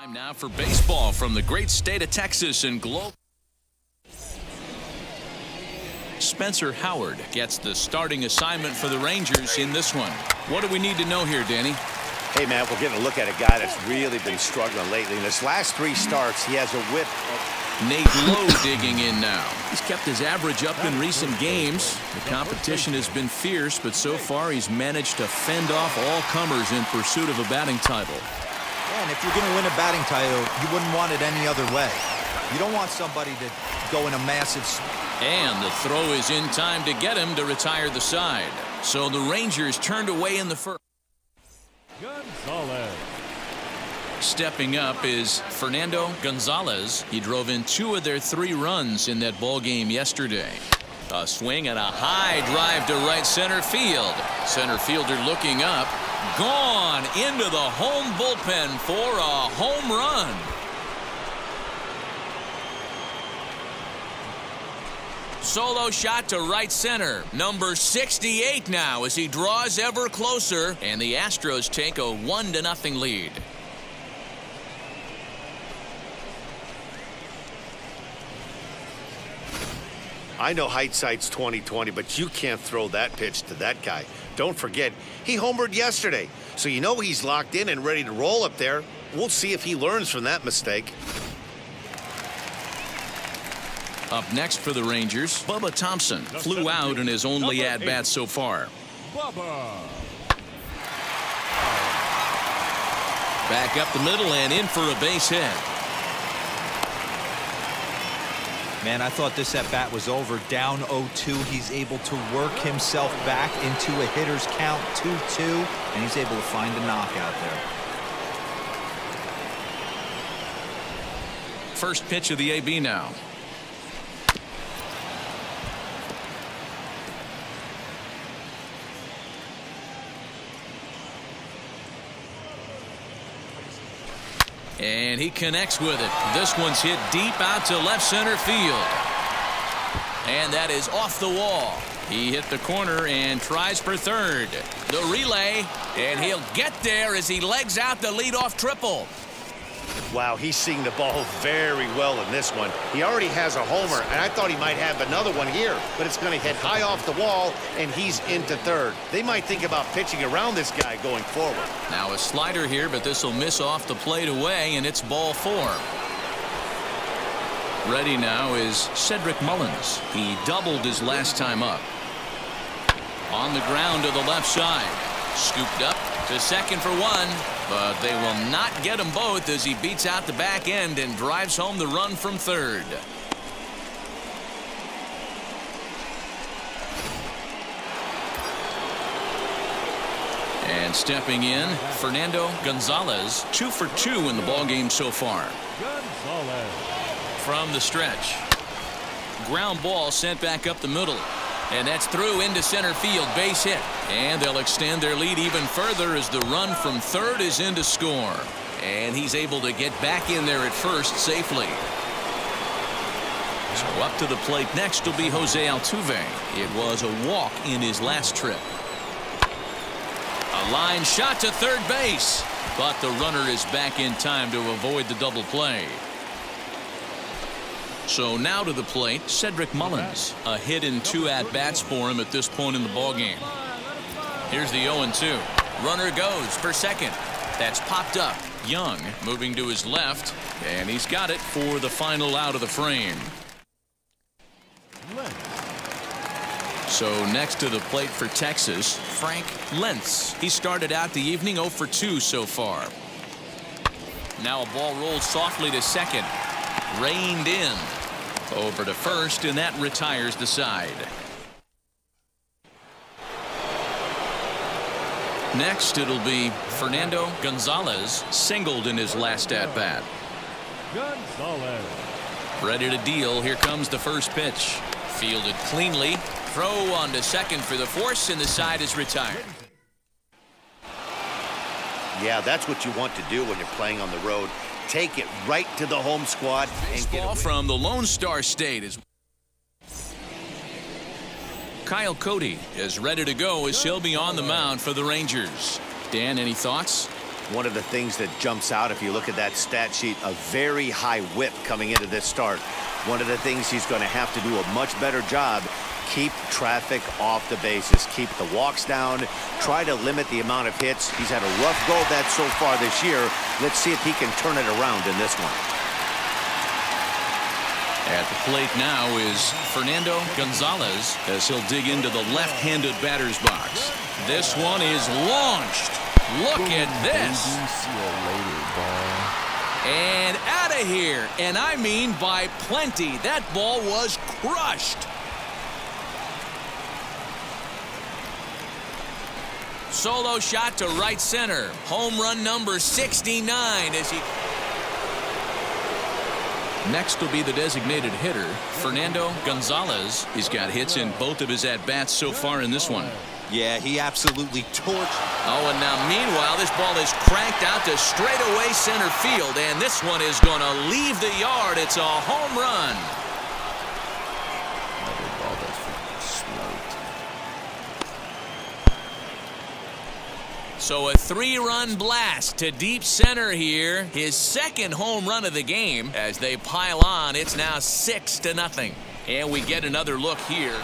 Time now for baseball from the great state of Texas and global. Spencer Howard gets the starting assignment for the Rangers in this one. What do we need to know here, Danny? Hey, man, we're getting a look at a guy that's really been struggling lately. In his last 3 starts, he has a whip. Nate Lowe digging in now. He's kept his average up in recent games. The competition has been fierce, but so far he's managed to fend off all comers in pursuit of a batting title. And if you're going to win a batting title, you wouldn't want it any other way. You don't want somebody to go in a massive... And the throw is in time to get him to retire the side. So the Rangers turned away in the first. Gonzalez. Stepping up is Fernando Gonzalez. He drove in 2 of their 3 runs in that ball game yesterday. A swing and a high drive to right center field. Center fielder looking up. Gone into the home bullpen for a home run. Solo shot to right center. Number 68 now as he draws ever closer, and the Astros take a 1-0 lead. I know hindsight's 20/20, but you can't throw that pitch to that guy. Don't forget, he homered yesterday, so you know he's locked in and ready to roll up there. We'll see if he learns from that mistake. Up next for the Rangers, Bubba Thompson flew out in his only at-bat so far. Bubba. Back up the middle and in for a base hit. Man, I thought this at-bat was over. Down 0-2. He's able to work himself back into a hitter's count, 2-2, and he's able to find a knockout there. First pitch of the AB now. And he connects with it. This one's hit deep out to left center field. And that is off the wall. He hit the corner and tries for third. The relay, and he'll get there as he legs out the leadoff triple. Wow, he's seeing the ball very well in this one. He already has a homer, and I thought he might have another one here, but it's going to hit high off the wall, and he's into third. They might think about pitching around this guy going forward. Now a slider here, but this will miss off the plate away, and it's ball 4. Ready now is Cedric Mullins. He doubled his last time up. On the ground to the left side. Scooped up to second for 1, but they will not get them both as he beats out the back end and drives home the run from third. And stepping in, Fernando Gonzalez, 2 for 2 in the ballgame so far. Gonzalez. From the stretch. Ground ball sent back up the middle. And that's through into center field, base hit. And they'll extend their lead even further as the run from third is in to score. And he's able to get back in there at first safely. So up to the plate next will be Jose Altuve. It was a walk in his last trip. A line shot to third base, but the runner is back in time to avoid the double play. So now to the plate, Cedric Mullins. A hit in 2 at-bats for him at this point in the ballgame. Here's the 0-2. Runner goes for second. That's popped up. Young moving to his left, and he's got it for the final out of the frame. So next to the plate for Texas, Frank Lentz. He started out the evening 0 for 2 so far. Now a ball rolls softly to second. Reined in. Over to first, and that retires the side. Next, it'll be Fernando Gonzalez, singled in his last at-bat. Gonzalez. Ready to deal. Here comes the first pitch. Fielded cleanly. Throw on to second for the force, and the side is retired. Yeah, that's what you want to do when you're playing on the road. Take it right to the home squad and get Ball from the Lone Star State is Kyle Cody is ready to go as he'll be on the mound for the Rangers. Dan, any thoughts? One of the things that jumps out, if you look at that stat sheet, a very high whip coming into this start. One of the things he's going to have to do a much better job, keep traffic off the bases, keep the walks down, try to limit the amount of hits. He's had a rough go of that so far this year. Let's see if he can turn it around in this one. At the plate now is Fernando Gonzalez as he'll dig into the left-handed batter's box. This one is launched. Look at this. See you later, ball. And out of here. And I mean by plenty. That ball was crushed. Solo shot to right center. Home run number 69 as he... Next will be the designated hitter, Fernando Gonzalez. He's got hits in both of his at-bats so far in this one. Yeah, he absolutely torched. Oh, and now meanwhile, this ball is cranked out to straightaway center field, and this one is going to leave the yard. It's a home run. Another ball that's smoked. So a 3-run blast to deep center here. His second home run of the game. As they pile on, it's now 6-0. And we get another look here.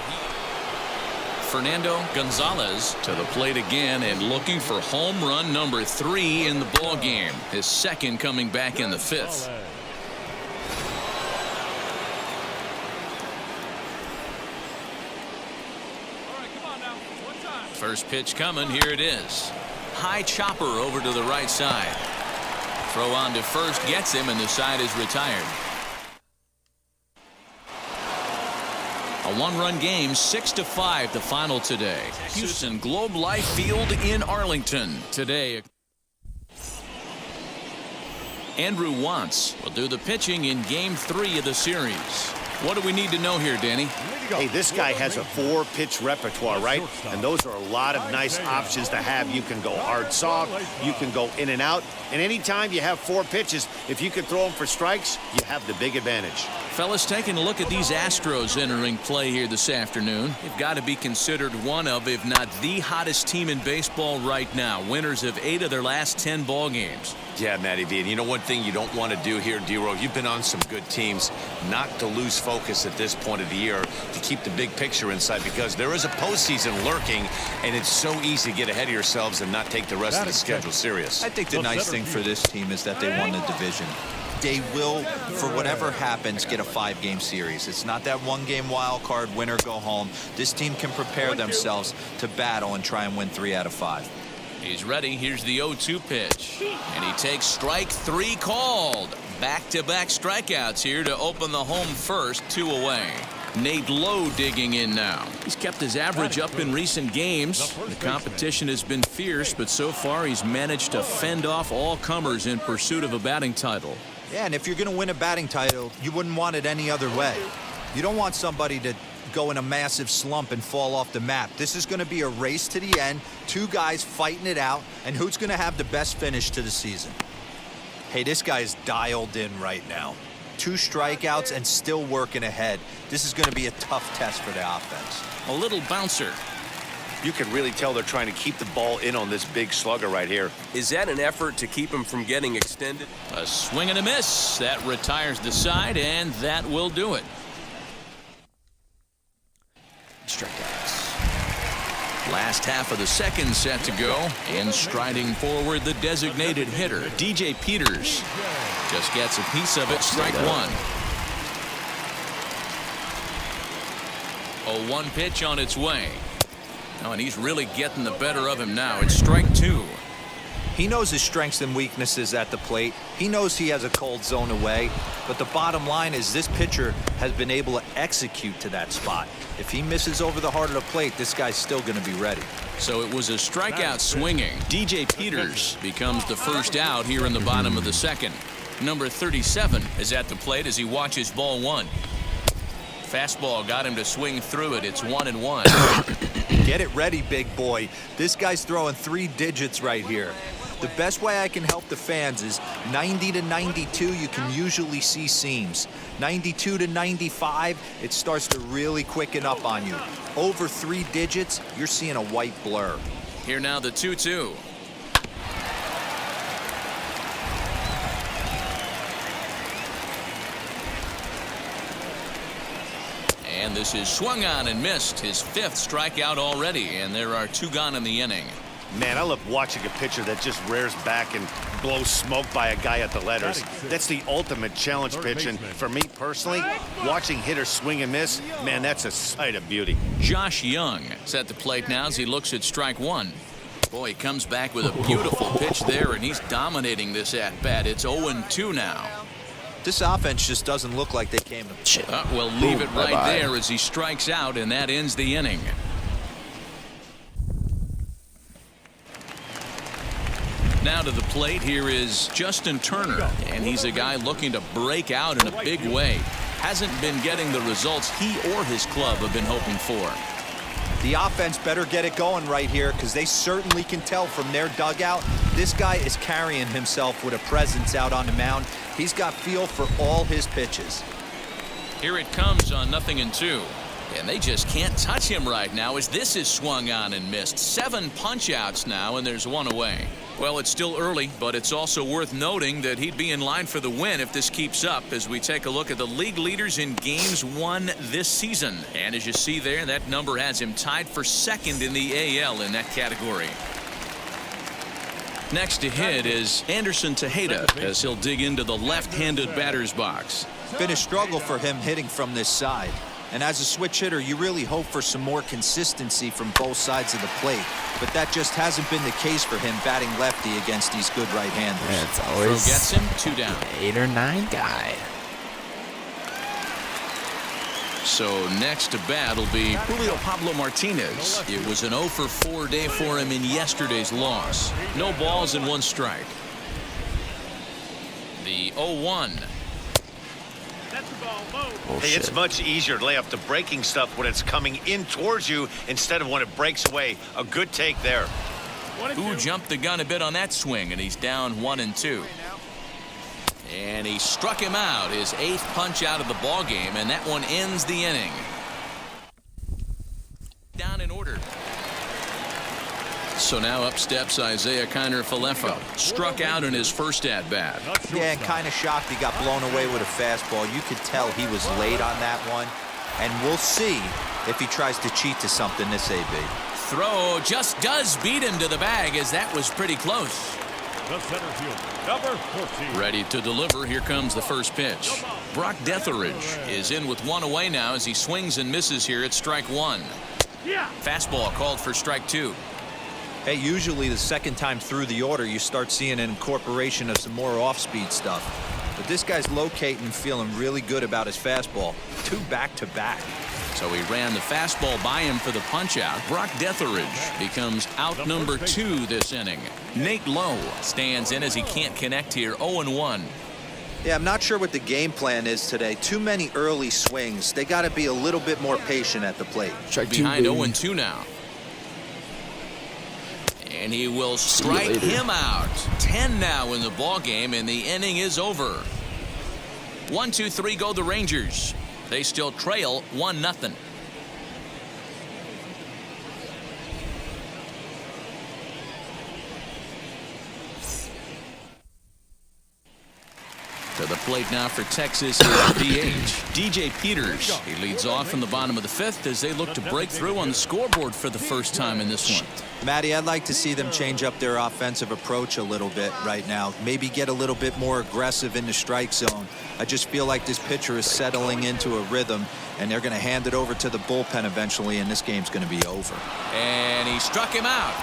Fernando Gonzalez to the plate again and looking for home run number 3 in the ball game. His second coming back in the 5th. First pitch coming. Here it is. High chopper over to the right side. Throw on to first gets him, and the side is retired. A 1-run game, 6-5 the final today. Houston Globe Life Field in Arlington today. Andrew Wantz will do the pitching in Game 3 of the series. What do we need to know here, Danny? Hey, this guy has a 4-pitch repertoire, right? And those are a lot of nice options to have. You can go hard soft, you can go in and out. And anytime you have 4 pitches, if you can throw them for strikes, you have the big advantage. Fellas, taking a look at these Astros entering play here this afternoon. They've got to be considered one of, if not the hottest team in baseball right now. Winners of 8 of their last 10 ball games. Yeah, Matty V. And you know one thing you don't want to do here, D-Row, you've been on some good teams, not to lose focus at this point of the year, to keep the big picture inside, because there is a postseason lurking, and it's so easy to get ahead of yourselves and not take the rest of the schedule serious. I think the nice thing for this team is that they won the division. They will, for whatever happens, get a 5-game series. It's not that 1-game wild card, win or go home. This team can prepare themselves to battle and try and win 3 out of 5. He's ready. Here's the 0-2 pitch. And he takes strike 3 called. Back-to-back strikeouts here to open the home first, 2 away. Nate Lowe digging in now. He's kept his average up in recent games. The competition has been fierce, but so far he's managed to fend off all comers in pursuit of a batting title. Yeah, and if you're going to win a batting title, you wouldn't want it any other way. You don't want somebody to go in a massive slump and fall off the map. This is going to be a race to the end, 2 guys fighting it out, and who's going to have the best finish to the season? Hey, this guy's dialed in right now. 2 strikeouts and still working ahead. This is going to be a tough test for the offense. A little bouncer. You can really tell they're trying to keep the ball in on this big slugger right here. Is that an effort to keep him from getting extended? A swing and a miss. That retires the side, and that will do it. Strikeouts. Last half of the second set to go, and striding forward the designated hitter, DJ Peters. Just gets a piece of it, strike 1. A 1 pitch on its way. Oh, and he's really getting the better of him now. It's strike 2. He knows his strengths and weaknesses at the plate. He knows he has a cold zone away. But the bottom line is this pitcher has been able to execute to that spot. If he misses over the heart of the plate, this guy's still going to be ready. So it was a strikeout swinging. DJ Peters becomes the first out here in the bottom of the second. Number 37 is at the plate as he watches ball 1. Fastball got him to swing through it. It's 1-1. Get it ready, big boy. This guy's throwing 3 digits right here. The best way I can help the fans is 90 to 92, you can usually see seams. 92 to 95, it starts to really quicken up on you. Over 3 digits, you're seeing a white blur. Here now the 2-2. And this is swung on and missed. His 5th strikeout already, and there are 2 gone in the inning. Man, I love watching a pitcher that just rears back and blows smoke by a guy at the letters. That's the ultimate challenge pitch, and for me personally, watching hitters swing and miss, man, that's a sight of beauty. Josh Young is at the plate now as he looks at strike 1. Boy, he comes back with a beautiful pitch there, and he's dominating this at-bat. It's 0-2 now. This offense just doesn't look like they came to... We'll leave it right Bye-bye. there as he strikes out, and that ends the inning. Now to the plate, here is Justin Turner, and he's a guy looking to break out in a big way. Hasn't been getting the results he or his club have been hoping for. The offense better get it going right here, because they certainly can tell from their dugout this guy is carrying himself with a presence out on the mound. He's got feel for all his pitches. Here it comes on 0-2. And they just can't touch him right now as this is swung on and missed. 7 punch-outs now, and there's 1 away. Well, it's still early, but it's also worth noting that he'd be in line for the win if this keeps up as we take a look at the league leaders in games won this season. And as you see there, that number has him tied for 2nd in the AL in that category. Next to hit is Anderson Tejeda as he'll dig into the left-handed batter's box. Been a struggle for him hitting from this side. And as a switch hitter, you really hope for some more consistency from both sides of the plate. But that just hasn't been the case for him batting lefty against these good right-handers. Yeah, it's Throw always gets him, 2 down. 8 or 9 guy. So next to bat will be Julio Pablo Martinez. It was an 0-for-4 day for him in yesterday's loss. No balls and 1 strike. The 0-1. Hey, it's much easier to lay up the breaking stuff when it's coming in towards you instead of when it breaks away. A good take there. Who jumped the gun a bit on that swing, and he's down 1-2. And he struck him out, his 8th punch out of the ball game, and that one ends the inning. Down in order. So now up steps Isaiah Kiner-Falefa. Struck out in his first at-bat. Yeah, and kind of shocked he got blown away with a fastball. You could tell he was late on that one. And we'll see if he tries to cheat to something this AB. Throw just does beat him to the bag as that was pretty close. The center fielder, number 14. Ready to deliver. Here comes the first pitch. Brock Detheridge is in with 1 away now as he swings and misses here at strike 1. Fastball called for strike 2. Hey, usually the second time through the order, you start seeing an incorporation of some more off-speed stuff. But this guy's locating and feeling really good about his fastball. 2 back-to-back. So he ran the fastball by him for the punch-out. Brock Detheridge becomes out number 2 this inning. Nate Lowe stands in as he can't connect here. 0-1. Yeah, I'm not sure what the game plan is today. Too many early swings. They got to be a little bit more patient at the plate. Behind 0-2 now. And he will strike him out. 10 now in the ball game, and the inning is over. 1-2-3 go the Rangers. They still trail 1-0. To the plate now for Texas is DH DJ Peters. He leads off in the bottom of the 5th as they look to break through on the scoreboard for the first time in this one. Matty, I'd like to see them change up their offensive approach a little bit right now. Maybe get a little bit more aggressive in the strike zone. I just feel like this pitcher is settling into a rhythm, and they're going to hand it over to the bullpen eventually, and this game's going to be over. And he struck him out.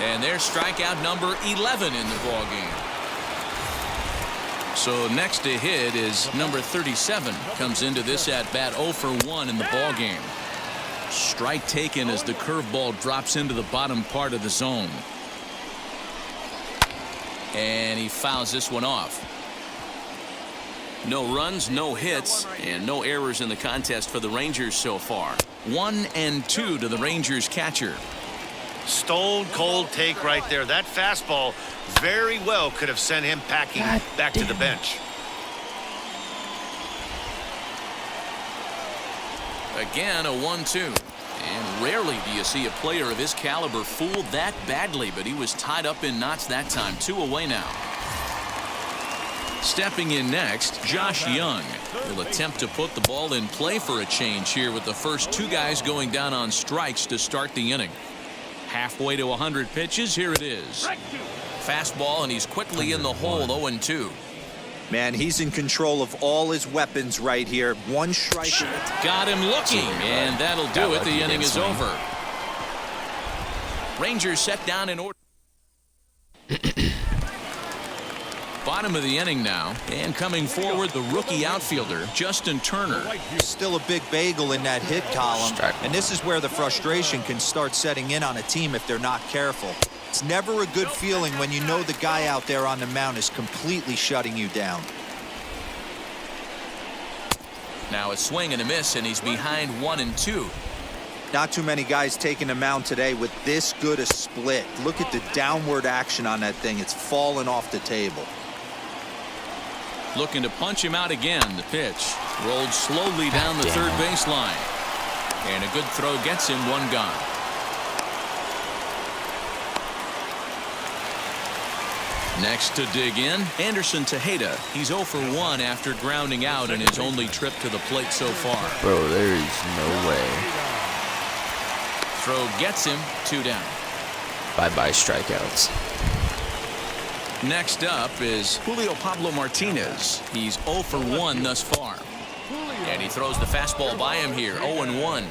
And there's strikeout number 11 in the ball game. So next to hit is number 37. Comes into this at-bat 0-for-1 in the ball game. Strike taken as the curveball drops into the bottom part of the zone. And he fouls this one off. No runs, no hits, and no errors in the contest for the Rangers so far. 1-2 to the Rangers catcher. Stone cold take right there. That fastball very well could have sent him packing back to the bench. Again, a 1-2. And rarely do you see a player of his caliber fooled that badly, but he was tied up in knots that time. 2 away now. Stepping in next, Josh Young will attempt to put the ball in play for a change here with the first two guys going down on strikes to start the inning. Halfway to 100 pitches, here it is. Fastball, and he's quickly in the hole, 0-2. Man, he's in control of all his weapons right here. One strike. Got him looking, and that'll do it. The inning is over. Rangers set down in order. Bottom of the inning now, and coming forward, the rookie outfielder, Justin Turner. Still a big bagel in that hit column, and this is where the frustration can start setting in on a team if they're not careful. It's never a good feeling when you know the guy out there on the mound is completely shutting you down. Now a swing and a miss, and he's behind 1-2. Not too many guys taking the mound today with this good a split. Look at the downward action on that thing. It's falling off the table. Looking to punch him out again. The pitch rolled slowly down the third baseline. And a good throw gets him, one gone. Next to dig in, Anderson Tejeda. He's 0 for 1 after grounding out in his only trip to the plate so far. Bro, there is no way. Throw gets him, 2 down. Bye-bye strikeouts. Next up is Julio Pablo Martinez. He's 0 for 1 thus far. And he throws the fastball by him here, 0-1.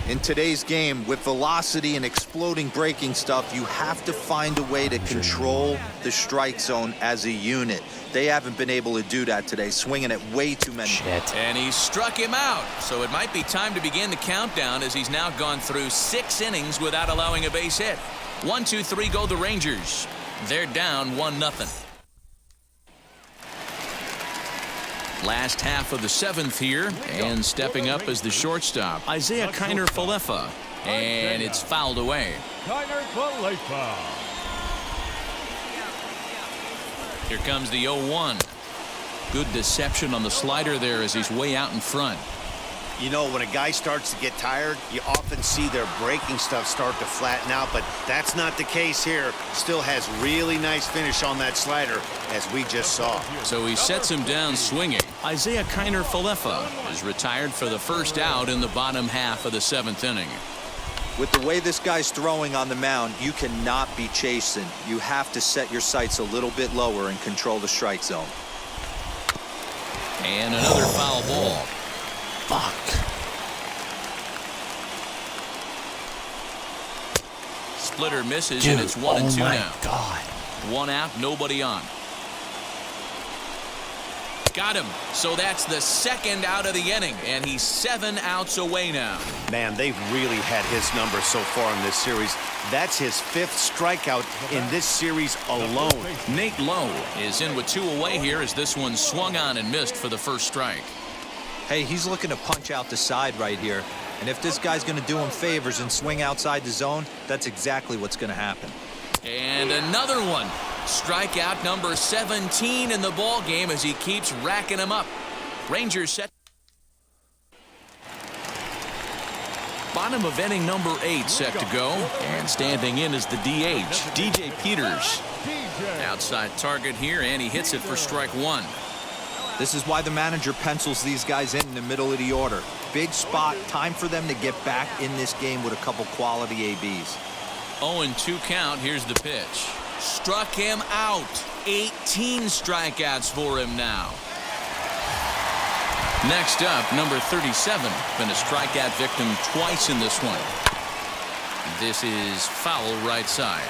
In today's game, with velocity and exploding breaking stuff, you have to find a way to control the strike zone as a unit. They haven't been able to do that today, swinging at way too many. And he struck him out. So it might be time to begin the countdown as he's now gone through 6 innings without allowing a base hit. 1, 2, 3 go the Rangers. They're down 1-0. Last half of the 7th here, and stepping up as the shortstop, Isaiah Kiner-Falefa, and it's fouled away. Kiner-Falefa. Here comes the 0-1. Good deception on the slider there as he's way out in front. You know, when a guy starts to get tired, you often see their breaking stuff start to flatten out, but that's not the case here. Still has really nice finish on that slider, as we just saw. So he sets him down swinging. Isaiah Kiner-Falefa is retired for the first out in the bottom half of the 7th inning. With the way this guy's throwing on the mound, you cannot be chasing. You have to set your sights a little bit lower and control the strike zone. And another foul ball. Fuck. Splitter misses, and it's 1-2 now. God. 1 out, nobody on. Got him. So that's the 2nd out of the inning, and he's 7 outs away now. Man, they've really had his number so far in this series. That's his 5th strikeout in this series alone. Nate Lowe is in with 2 away here as this one swung on and missed for the first strike. Hey, he's looking to punch out the side right here. And if this guy's going to do him favors and swing outside the zone, that's exactly what's going to happen. And another one. Strikeout number 17 in the ball game as he keeps racking them up. Rangers set. Bottom of inning number 8 set to go. And standing in is the DH, DJ Peters. Outside target here, and he hits it for strike 1. This is why the manager pencils these guys in the middle of the order. Big spot, time for them to get back in this game with a couple quality ABs. 0-2 count. Here's the pitch. Struck him out. 18 strikeouts for him now. Next up, number 37. Been a strikeout victim twice in this one. This is foul right side.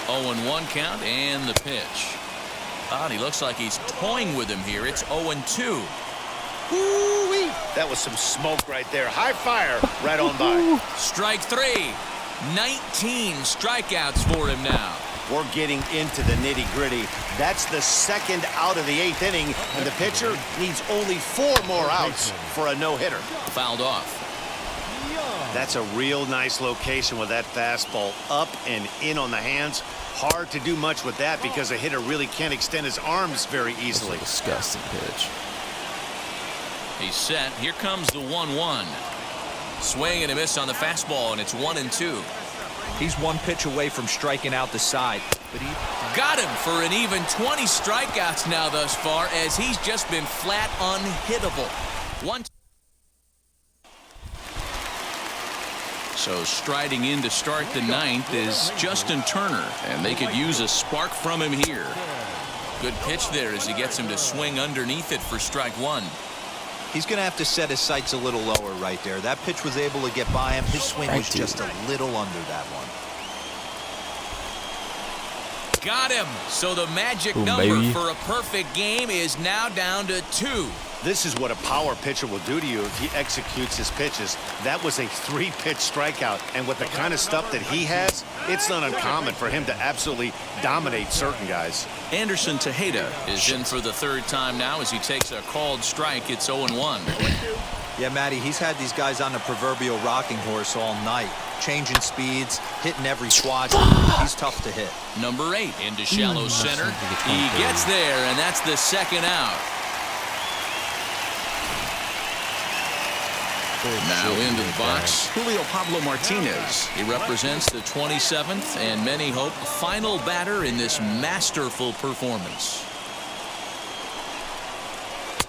0-1 count, and the pitch. He looks like he's toying with him here. It's 0-2. Woo-wee. That was some smoke right there. High fire right on by. Strike 3. 19 strikeouts for him now. We're getting into the nitty-gritty. That's the 2nd out of the 8th inning, and the pitcher needs only 4 more outs for a no-hitter. Fouled off. That's a real nice location with that fastball up and in on the hands. Hard to do much with that because a hitter really can't extend his arms very easily. Disgusting pitch. He's set. Here comes the 1-1. Swing and a miss on the fastball, and it's 1-2. He's one pitch away from striking out the side. But he Got him for an even 20 strikeouts now thus far, as he's just been flat unhittable. So striding in to start the ninth is Justin Turner, and they could use a spark from him here. Good pitch there as he gets him to swing underneath it for strike one. He's going to have to set his sights a little lower right there. That pitch was able to get by him. His swing was just a little under that one. Got him. So the magic Ooh, number baby. for a perfect game is now down to 2. This is what a power pitcher will do to you if he executes his pitches. That was a 3-pitch strikeout, and with the kind of stuff that he has, it's not uncommon for him to absolutely dominate certain guys. Anderson Tejeda is in for the third time now as he takes a called strike. It's 0-1. Yeah, Matty, he's had these guys on the proverbial rocking horse all night. Changing speeds, hitting every quadrant. He's tough to hit. Number 8 into shallow center. He gets there, and that's the second out. Now into the box, Julio Pablo Martinez. He represents the 27th and many hope final batter in this masterful performance.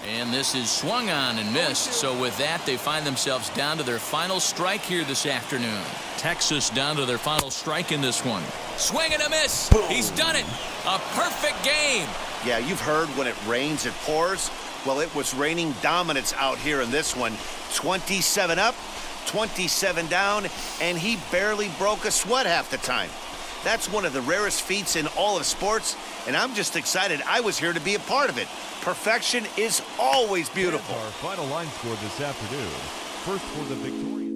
And this is swung on and missed. So with that, they find themselves down to their final strike here this afternoon. Texas down to their final strike in this one. Swing and a miss. He's done it. A perfect game. Yeah, you've heard when it rains, it pours. Well, it was raining dominance out here in this one. 27 up, 27 down, and he barely broke a sweat half the time. That's one of the rarest feats in all of sports, and I'm just excited I was here to be a part of it. Perfection is always beautiful. Our final line score this afternoon. First for the victorious.